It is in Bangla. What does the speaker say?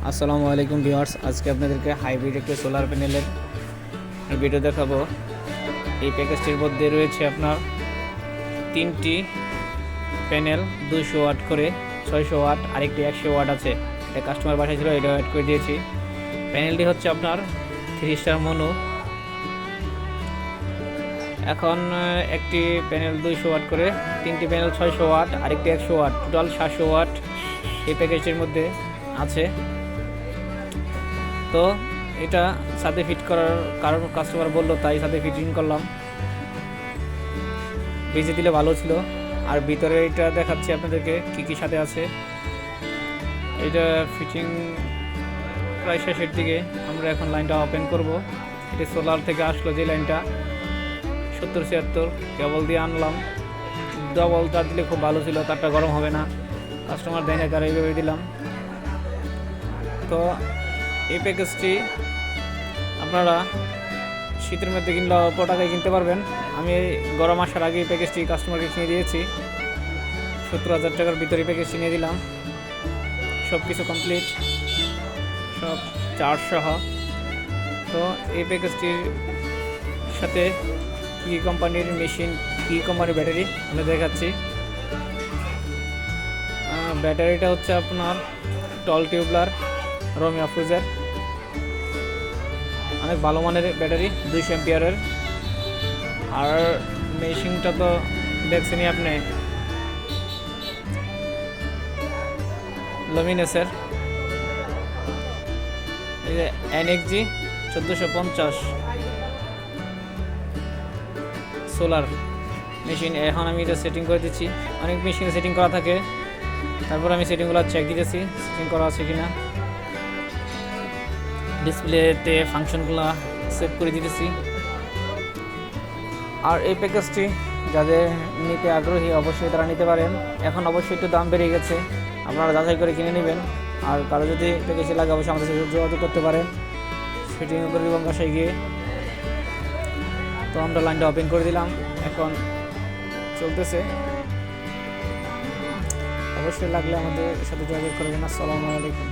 আসসালামু আলাইকুম ভিউয়ার্স, আজকে আপনাদেরকে হাইব্রিড একটি সোলার প্যানেলের ভিডিও দেখাবো। এই প্যাকেজটির মধ্যে রয়েছে আপনার 3টি প্যানেল 200 ওয়াট করে, 600 ওয়াট, আরেকটি 100 ওয়াট আছে। এটা কাস্টমার বাসায় ছিল, এটা অ্যাড করে দিয়েছি। প্যানেলটি হচ্ছে আপনার 3 স্টার মনো। এখন একটি প্যানেল 200 ওয়াট করে, 3টি প্যানেল 600 ওয়াট, আরেকটি 100 ওয়াট, টোটাল 700 ওয়াট এই প্যাকেজটির মধ্যে আছে। তো এটা সাথে ফিট করার কারণ কাস্টমার বললো, তাই সাথে ফিটিং করলাম। ভিজে দিলে ভালো ছিল। আর ভিতরে এটা দেখাচ্ছি আপনাদেরকে কি কি সাথে আছে। এটা ফিটিং প্রায় শেষের দিকে। আমরা এখন লাইনটা ওপেন করব। এটি সোলার থেকে আসলো যে লাইনটা 70-76 কেবল দিয়ে আনলাম। ডবল তার দিলে খুব ভালো ছিল, তারটা গরম হবে না। কাস্টমার দেয় না, কারণ এইভাবে দিলাম। তো এই প্যাকেজটি আপনারা শীতের মধ্যে কিনলে অল্প টাকায় কিনতে পারবেন। আমি গরম আসার আগে এই প্যাকেজটি কাস্টমারকে কিনে দিয়েছি। 70,000 টাকার ভিতরে প্যাকেজটি নিয়ে দিলাম। সব কিছু কমপ্লিট, সব চার্জ সহ। তো এই প্যাকেজটির সাথে কী কোম্পানির মেশিন, কী কোম্পানির ব্যাটারি আমি দেখাচ্ছি। ব্যাটারিটা হচ্ছে আপনার টল টিউবলার রোমি আফরোজের, অনেক ভালো মানের ব্যাটারি, 200 এম্পিয়ারের। আর মেশিনটা তো দেখছেনই আপনি, লুমিনাসের। এই যে NXG 1450 সোলার মেশিন। এখন আমি এটা সেটিং করে দিচ্ছি। অনেক মেশিনে সেটিং করা থাকে, তারপর আমি সেটিংগুলো চেক দিতেছি সেটিং করা আছে কিনা। ডিসপ্লেতে ফাংশনগুলো সেভ করে দিতেছি। আর এই প্যাকেজটি যাদের নিতে আগ্রহী অবশ্যই তারা নিতে পারেন। এখন অবশ্যই একটু দাম বেড়ে গেছে, আপনারা যাচাই করে কিনে নেবেন। আর কারো যদি প্যাকেজটি লাগে অবশ্যই আমাদের সাথে যোগাযোগ করতে পারেন ফিটিং করে এবং বাসায় গিয়ে। তো আমরা লাইনটা ওপেন করে দিলাম, এখন চলতেছে। অবশ্যই লাগলে আমাদের সাথে যোগাযোগ করবেন। আসসালামু আলাইকুম।